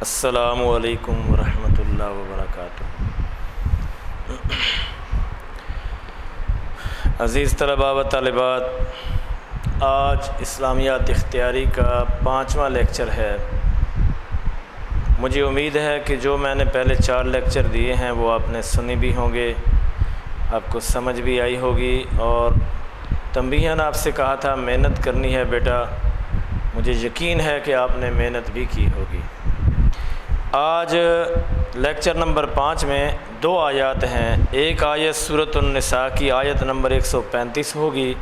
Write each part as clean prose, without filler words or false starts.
السلام علیکم ورحمۃ اللہ وبرکاتہ۔ عزیز طلباء و طالبات، آج اسلامیات اختیاری کا 5واں لیکچر ہے۔ مجھے امید ہے کہ جو میں نے پہلے 4 لیکچر دیے ہیں وہ آپ نے سنی بھی ہوں گے، آپ کو سمجھ بھی آئی ہوگی، اور تنبیہاً آپ سے کہا تھا محنت کرنی ہے بیٹا، مجھے یقین ہے کہ آپ نے محنت بھی کی ہوگی۔ آج لیکچر نمبر 5 میں 2 آیات ہیں۔ ایک آیت سورۃ النساء کی آیت نمبر 135 ہوگی،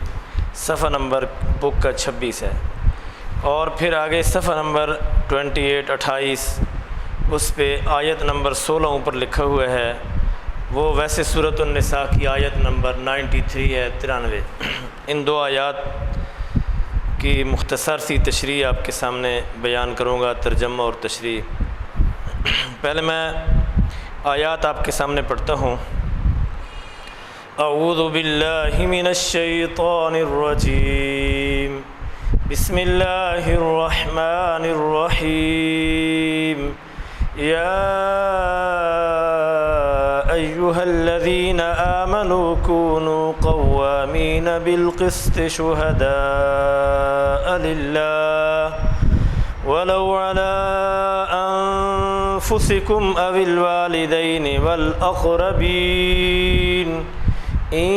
صفحہ نمبر بک کا 26 ہے، اور پھر آگے صفحہ نمبر 28 اس پہ آیت نمبر 16 اوپر لکھا ہوا ہے، وہ ویسے سورۃ النساء کی آیت نمبر 93 ہے، 93۔ ان 2 آیات کی مختصر سی تشریح آپ کے سامنے بیان کروں گا، ترجمہ اور تشریح۔ پہلے میں آیات آپ کے سامنے پڑھتا ہوں۔ اعوذ باللہ من الشیطان الرجیم، بسم اللہ الرحمن الرحیم۔ یا ایہا الذین آمنوا کونوا قوامین بالقسط شہداء للہ ولو علی انفسکم او الوالدین والاقربین ان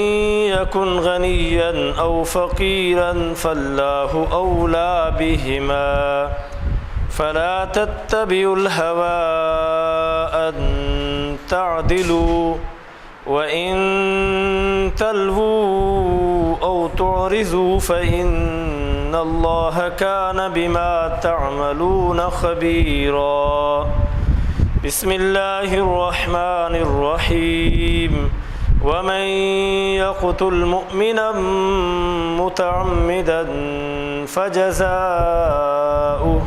یکن غنیا او فقیرا فاللہ اولی بہما فلا تتبعوا الهوى ان تعدلوا وان تلووا او تعرضوا فإن اللہ کان بما تعملون خبیرا۔ بسم اللہ الرحمن الرحیم۔ ومن یقتل مؤمنا متعمدا فجزاؤه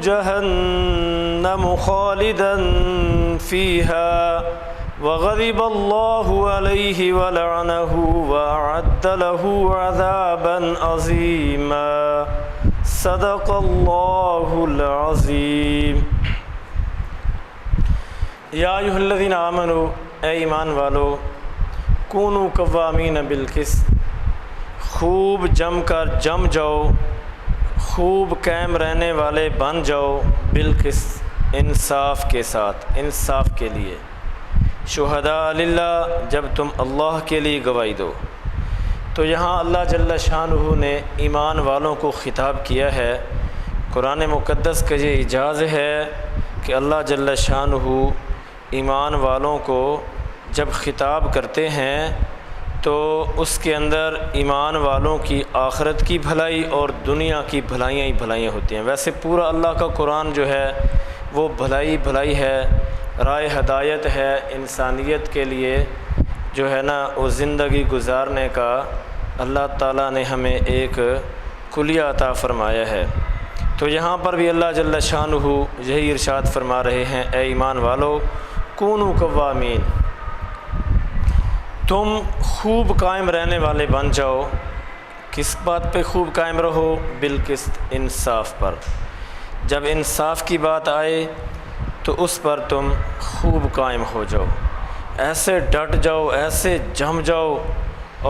جہنم خالدا فیہا وغضب اللہ علیہ ولعنہ وأعد له عذابا عظیما۔ صدق اللہ العظیم۔ یا ایھا الذین آمنوا، اے ایمان والو، کونوا قوامین بالقسط، خوب جم جاؤ، خوب قائم رہنے والے بن جاؤ، بالقسط، انصاف کے ساتھ، انصاف کے لیے، شہداء للہ، جب تم اللہ کے لیے گواہی دو۔ تو یہاں اللہ جل شانہ نے ایمان والوں کو خطاب کیا ہے۔ قرآن مقدس کا یہ اعجاز ہے کہ اللہ جل شانہ ایمان والوں کو جب خطاب کرتے ہیں تو اس کے اندر ایمان والوں کی آخرت کی بھلائی اور دنیا کی بھلائیاں ہی بھلائیاں ہوتی ہیں۔ ویسے پورا اللہ کا قرآن جو ہے وہ بھلائی ہے، رائے ہدایت ہے انسانیت کے لیے، جو ہے نا وہ زندگی گزارنے کا اللہ تعالیٰ نے ہمیں ایک کلیہ عطا فرمایا ہے۔ تو یہاں پر بھی اللہ جل شانہ یہی ارشاد فرما رہے ہیں، اے ایمان والو، کونوا قوامین، تم خوب قائم رہنے والے بن جاؤ۔ کس بات پہ خوب قائم رہو؟ بالقسط، انصاف پر۔ جب انصاف کی بات آئے تو اس پر تم خوب قائم ہو جاؤ، ایسے ڈٹ جاؤ، ایسے جم جاؤ،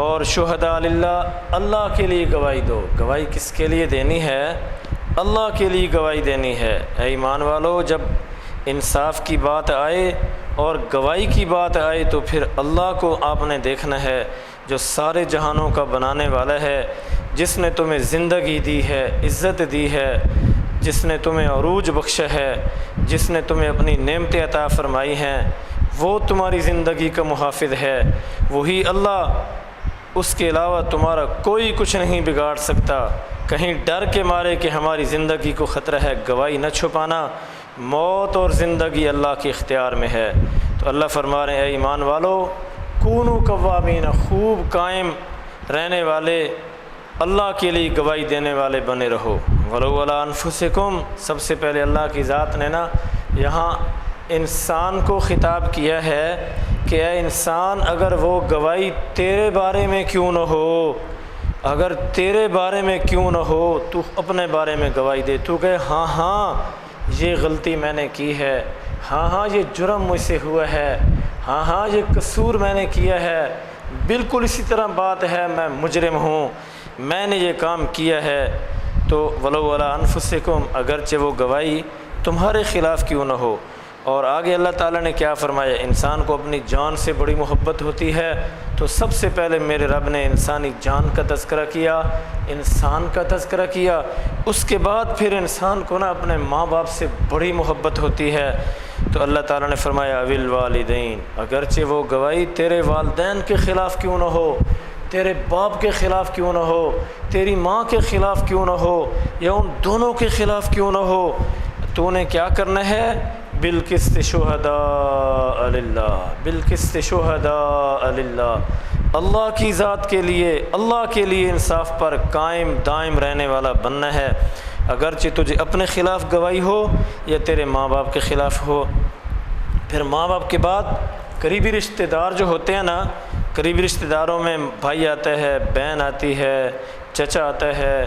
اور شہداء للہ، اللہ کے لیے گواہی دو۔ گواہی کس کے لیے دینی ہے؟ اللہ کے لیے گواہی دینی ہے۔ اے ایمان والو، جب انصاف کی بات آئے اور گواہی کی بات آئے تو پھر اللہ کو آپ نے دیکھنا ہے، جو سارے جہانوں کا بنانے والا ہے، جس نے تمہیں زندگی دی ہے، عزت دی ہے، جس نے تمہیں عروج بخشا ہے، جس نے تمہیں اپنی نعمتیں عطا فرمائی ہیں، وہ تمہاری زندگی کا محافظ ہے، وہی اللہ، اس کے علاوہ تمہارا کوئی کچھ نہیں بگاڑ سکتا۔ کہیں ڈر کے مارے کہ ہماری زندگی کو خطرہ ہے، گواہی نہ چھپانا۔ موت اور زندگی اللہ کے اختیار میں ہے۔ تو اللہ فرما رہے ہیں، اے ایمان والو، کونوا قوامین، خوب قائم رہنے والے، اللہ کے لیے گواہی دینے والے بنے رہو۔ ولو علی انفسکم، سب سے پہلے اللہ کی ذات نے نا یہاں انسان کو خطاب کیا ہے کہ اے انسان، اگر وہ گواہی تیرے بارے میں کیوں نہ ہو، اگر تیرے بارے میں کیوں نہ ہو تو اپنے بارے میں گواہی دے، تو کہے ہاں ہاں یہ غلطی میں نے کی ہے، ہاں ہاں یہ جرم مجھ سے ہوا ہے، ہاں ہاں یہ قصور میں نے کیا ہے، بالکل اسی طرح بات ہے، میں مجرم ہوں، میں نے یہ کام کیا ہے، تو ولو علی انفسکم، اگرچہ وہ گواہی تمہارے خلاف کیوں نہ ہو۔ اور آگے اللہ تعالیٰ نے کیا فرمایا، انسان کو اپنی جان سے بڑی محبت ہوتی ہے، تو سب سے پہلے میرے رب نے انسانی جان کا تذکرہ کیا، انسان کا تذکرہ کیا، اس کے بعد پھر انسان کو نا اپنے ماں باپ سے بڑی محبت ہوتی ہے، تو اللہ تعالیٰ نے فرمایا اوِل والدین، اگرچہ وہ گواہی تیرے والدین کے خلاف کیوں نہ ہو، تیرے باپ کے خلاف کیوں نہ ہو، تیری ماں کے خلاف کیوں نہ ہو، یا ان دونوں کے خلاف کیوں نہ ہو، تو نے کیا کرنا ہے، بالقسط شہداء للہ، بالقسط شہداء للہ، اللہ کی ذات کے لیے، اللہ کے لیے انصاف پر قائم دائم رہنے والا بننا ہے، اگرچہ تجھے اپنے خلاف گواہی ہو یا تیرے ماں باپ کے خلاف ہو۔ پھر ماں باپ کے بعد قریبی رشتہ دار جو ہوتے ہیں نا، قریبی رشتہ داروں میں بھائی آتا ہے، بہن آتی ہے، چچا آتا ہے،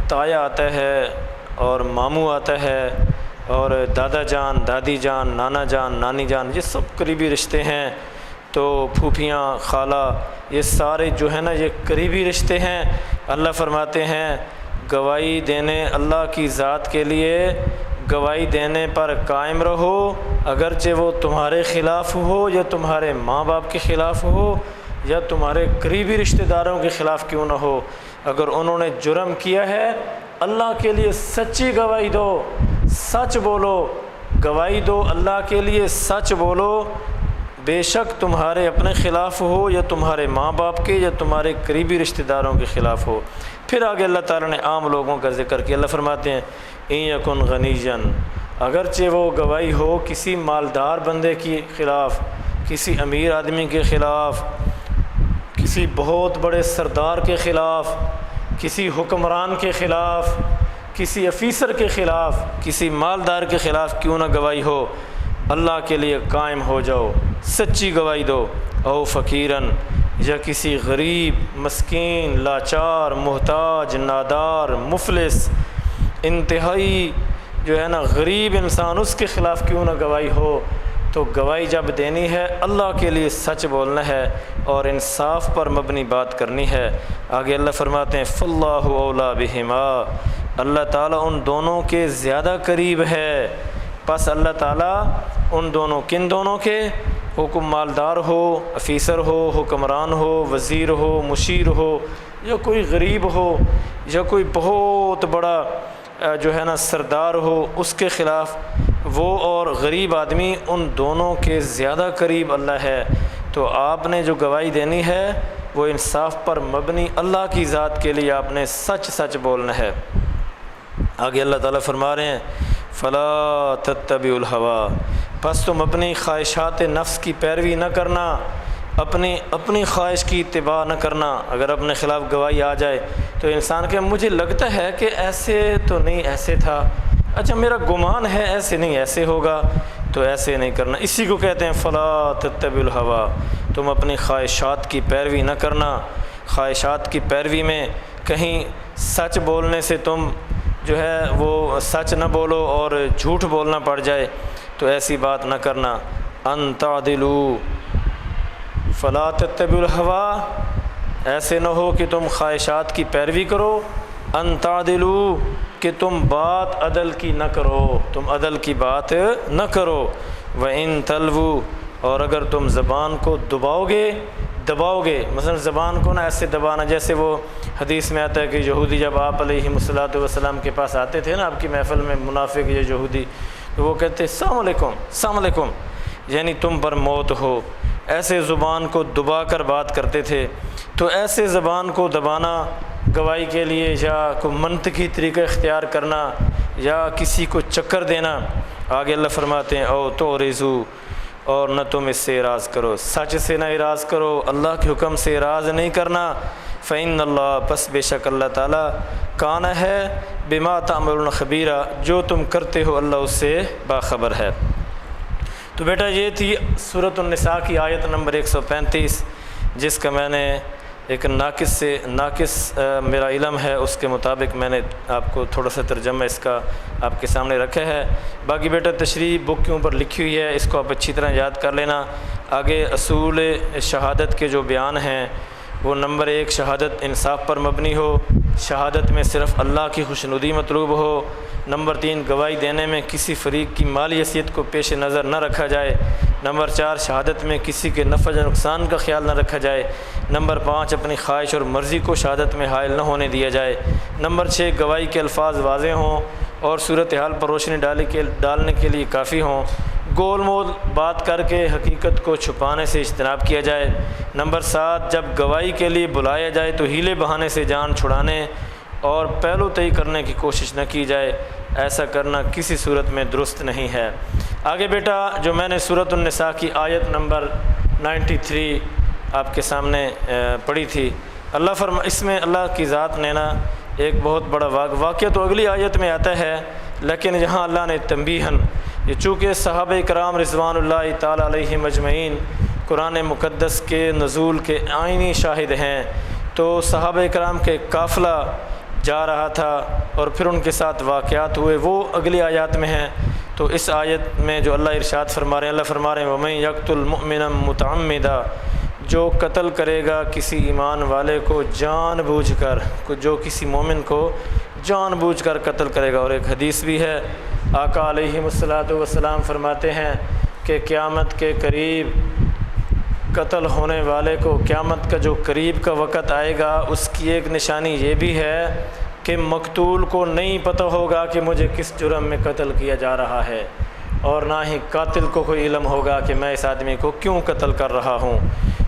تایا آتا ہے، اور ماموں آتا ہے، اور دادا جان، دادی جان، نانا جان، نانی جان، یہ سب قریبی رشتے ہیں، تو پھوپھیاں، خالہ، یہ سارے جو ہے نا یہ قریبی رشتے ہیں۔ اللہ فرماتے ہیں گواہی دینے اللہ کی ذات کے لیے، گواہی دینے پر قائم رہو، اگرچہ وہ تمہارے خلاف ہو یا تمہارے ماں باپ کے خلاف ہو یا تمہارے قریبی رشتہ داروں کے خلاف کیوں نہ ہو، اگر انہوں نے جرم کیا ہے اللہ کے لیے سچی گواہی دو، سچ بولو، گواہی دو اللہ کے لیے، سچ بولو، بے شک تمہارے اپنے خلاف ہو یا تمہارے ماں باپ کے یا تمہارے قریبی رشتہ داروں کے خلاف ہو۔ پھر آگے اللہ تعالیٰ نے عام لوگوں کا ذکر کیا، اللہ فرماتے ہیں ان یکن غنیًا، اگرچہ وہ گواہی ہو کسی مالدار بندے کے خلاف، کسی امیر آدمی کے خلاف، کسی بہت بڑے سردار کے خلاف، کسی حکمران کے خلاف، کسی افیسر کے خلاف، کسی مالدار کے خلاف کیوں نہ گواہی ہو، اللہ کے لیے قائم ہو جاؤ، سچی گواہی دو، او فقیرن، یا کسی غریب، مسکین، لاچار، محتاج، نادار، مفلس، انتہائی جو ہے نا غریب انسان، اس کے خلاف کیوں نہ گواہی ہو، تو گواہی جب دینی ہے اللہ کے لیے سچ بولنا ہے اور انصاف پر مبنی بات کرنی ہے۔ آگے اللہ فرماتے ہیں فاللہ اولیٰ بہما، اللہ تعالیٰ ان دونوں کے زیادہ قریب ہے، پس اللہ تعالیٰ ان دونوں، کن دونوں کے، حکم مالدار ہو، افیسر ہو، حکمران ہو، وزیر ہو، مشیر ہو، یا کوئی غریب ہو، یا کوئی بہت بڑا جو ہے نا سردار ہو، اس کے خلاف وہ اور غریب آدمی، ان دونوں کے زیادہ قریب اللہ ہے، تو آپ نے جو گواہی دینی ہے وہ انصاف پر مبنی اللہ کی ذات کے لیے آپ نے سچ سچ بولنا ہے۔ آگے اللہ تعالیٰ فرما رہے ہیں فلا تتبعوا الہویٰ، پس تم اپنی خواہشات نفس کی پیروی نہ کرنا، اپنی خواہش کی اتباع نہ کرنا۔ اگر اپنے خلاف گواہی آ جائے تو انسان کہ مجھے لگتا ہے کہ ایسے تو نہیں، ایسے تھا، اچھا میرا گمان ہے ایسے نہیں، ایسے ہوگا، تو ایسے نہیں کرنا، اسی کو کہتے ہیں فلا تتبعوا الہویٰ، تم اپنی خواہشات کی پیروی نہ کرنا۔ خواہشات کی پیروی میں کہیں سچ بولنے سے تم جو ہے وہ سچ نہ بولو اور جھوٹ بولنا پڑ جائے، تو ایسی بات نہ کرنا۔ ان تعدلوا فلا تتبعوا الہویٰ، ایسے نہ ہو کہ تم خواہشات کی پیروی کرو، ان تعدلوا کہ تم بات عدل کی نہ کرو، تم عدل کی بات نہ کرو، وَإِن تَلْوُوا، اور اگر تم زبان کو دباؤ گے، مثلا زبان کو نہ ایسے دبانا، جیسے وہ حدیث میں آتا ہے کہ یہودی جب آپ علیہ الصلوۃ والسلام کے پاس آتے تھے نا آپ کی محفل میں، منافق یا یہودی، تو وہ کہتے السلام علیکم، السلام علیکم، یعنی تم پر موت ہو، ایسے زبان کو دبا کر بات کرتے تھے۔ تو ایسے زبان کو دبانا گواہی کے لیے، یا کوئی منطقی طریقہ اختیار کرنا، یا کسی کو چکر دینا، آگے اللہ فرماتے ہیں او تعرضوا، اور نہ تم اس سے اعراض کرو، سچ سے نہ اعراض کرو، اللہ کے حکم سے اعراض نہیں کرنا۔ فإن اللہ، پس بے شک اللہ تعالیٰ، کان ہے بما تعملون خبیرا، جو تم کرتے ہو اللہ اس سے باخبر ہے۔ تو بیٹا یہ تھی سورۃ النساء کی آیت نمبر 135، جس کا میں نے ایک ناقص میرا علم ہے اس کے مطابق میں نے آپ کو تھوڑا سا ترجمہ اس کا آپ کے سامنے رکھا ہے۔ باقی بیٹا تشریح بک کے اوپر لکھی ہوئی ہے، اس کو آپ اچھی طرح یاد کر لینا۔ آگے اصول شہادت کے جو بیان ہیں وہ نمبر 1 شہادت انصاف پر مبنی ہو، شہادت میں صرف اللہ کی خوشنودی مطلوب ہو۔ نمبر 3 گواہی دینے میں کسی فریق کی مالی حیثیت کو پیش نظر نہ رکھا جائے۔ نمبر 4 شہادت میں کسی کے نفع یا نقصان کا خیال نہ رکھا جائے۔ نمبر 5 اپنی خواہش اور مرضی کو شہادت میں حائل نہ ہونے دیا جائے۔ نمبر 6 گواہی کے الفاظ واضح ہوں اور صورتحال پر روشنی ڈالنے کے لیے کافی ہوں۔ گول مول بات کر کے حقیقت کو چھپانے سے اجتناب کیا جائے۔ نمبر 7 جب گواہی کے لیے بلایا جائے تو ہیلے بہانے سے جان چھڑانے اور پہلو طے کرنے کی کوشش نہ کی جائے، ایسا کرنا کسی صورت میں درست نہیں ہے۔ آگے بیٹا جو میں نے سورۃ النساء کی آیت نمبر 93 آپ کے سامنے پڑھی تھی، اس میں اللہ کی ذات نے نا ایک بہت بڑا واقعہ تو اگلی آیت میں آتا ہے، لیکن یہاں اللہ نے تنبیہاً، یہ چونکہ صحابہ کرام رضوان اللہ تعالی علیہم اجمعین قرآن مقدس کے نزول کے عینی شاہد ہیں، تو صحابہ کرام کے قافلہ جا رہا تھا اور پھر ان کے ساتھ واقعات ہوئے، وہ اگلی آیات میں ہیں۔ تو اس آیت میں جو اللہ ارشاد فرما رہے ہیں، اللہ فرما رہے ہیں وَمَن يَقْتُلْ مُؤْمِنًا مُتَعَمِّدًا، جو قتل کرے گا کسی ایمان والے کو جان بوجھ کر، جو کسی مومن کو جان بوجھ کر قتل کرے گا۔ اور ایک حدیث بھی ہے، آقا علیہ السلام فرماتے ہیں کہ قیامت کے قریب قتل ہونے والے کو، قیامت کا جو قریب کا وقت آئے گا، اس کی ایک نشانی یہ بھی ہے کہ مقتول کو نہیں پتہ ہوگا کہ مجھے کس جرم میں قتل کیا جا رہا ہے، اور نہ ہی قاتل کو کوئی علم ہوگا کہ میں اس آدمی کو کیوں قتل کر رہا ہوں۔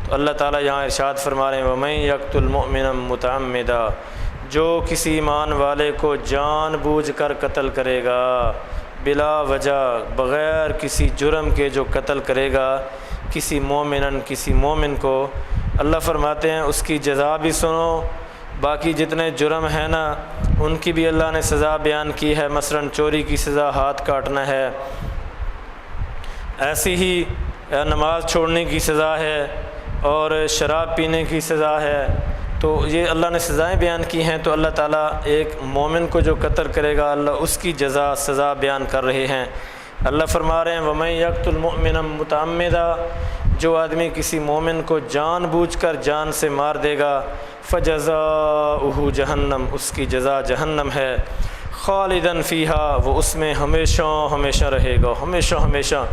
تو اللہ تعالیٰ یہاں ارشاد فرما رہے ہیں وَمَن يَقْتُلْ مُؤْمِنًا مُتَعَمِّدًا، جو کسی ایمان والے کو جان بوجھ کر قتل کرے گا، بلا وجہ بغیر کسی جرم کے جو قتل کرے گا کسی مومن کو، اللہ فرماتے ہیں اس کی جزا بھی سنو۔ باقی جتنے جرم ہیں نا ان کی بھی اللہ نے سزا بیان کی ہے، مثلا چوری کی سزا ہاتھ کاٹنا ہے، ایسی ہی نماز چھوڑنے کی سزا ہے، اور شراب پینے کی سزا ہے۔ تو یہ اللہ نے سزائیں بیان کی ہیں۔ تو اللہ تعالیٰ ایک مومن کو جو قتل کرے گا اللہ اس کی سزا بیان کر رہے ہیں۔ اللہ فرما رہے ہیں وَمَن يَقْتُلْ مُؤْمِنًا مُتَعَمِّدًا، جو آدمی کسی مومن کو جان بوجھ کر جان سے مار دے گا، فَجَزَاؤُهُ جہنم، اس کی جزا جہنم ہے، خالداً فیہا، وہ اس میں ہمیشہ رہے گا، ہمیشہ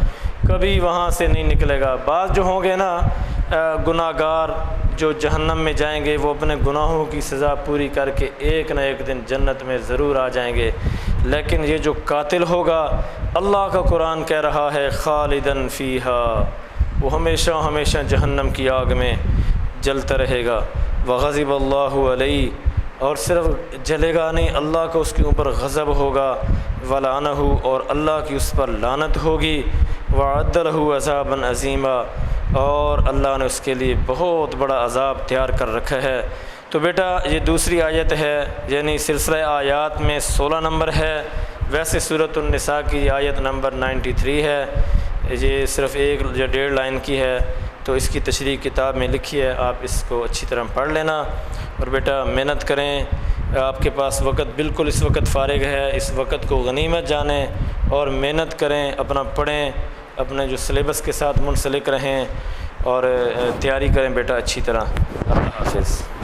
کبھی وہاں سے نہیں نکلے گا۔ بعض جو ہوں گے نا گناہ گار جو جہنم میں جائیں گے، وہ اپنے گناہوں کی سزا پوری کر کے ایک نہ ایک دن جنت میں ضرور آ جائیں گے، لیکن یہ جو قاتل ہوگا، اللہ کا قرآن کہہ رہا ہے خالداً فیہا، وہ ہمیشہ جہنم کی آگ میں جلتا رہے گا۔ وغضب اللہ علیہ، اور صرف جلے گا نہیں، اللہ کا اس کے اوپر غضب ہوگا، ولعنہ، اور اللہ کی اس پر لعنت ہوگی، وعد لہ عذابا عظیما، اور اللہ نے اس کے لیے بہت بڑا عذاب تیار کر رکھا ہے۔ تو بیٹا یہ دوسری آیت ہے، یعنی سلسلہ آیات میں 16 نمبر ہے، ویسے سورۃ النساء کی آیت نمبر 93 ہے، یہ صرف 1.5 لائن کی ہے، تو اس کی تشریح کتاب میں لکھی ہے، آپ اس کو اچھی طرح پڑھ لینا۔ اور بیٹا محنت کریں، آپ کے پاس وقت بالکل اس وقت فارغ ہے، اس وقت کو غنیمت جانیں اور محنت کریں، اپنا پڑھیں، اپنے جو سلیبس کے ساتھ منسلک رہیں اور تیاری کریں بیٹا اچھی طرح۔ اللہ حافظ۔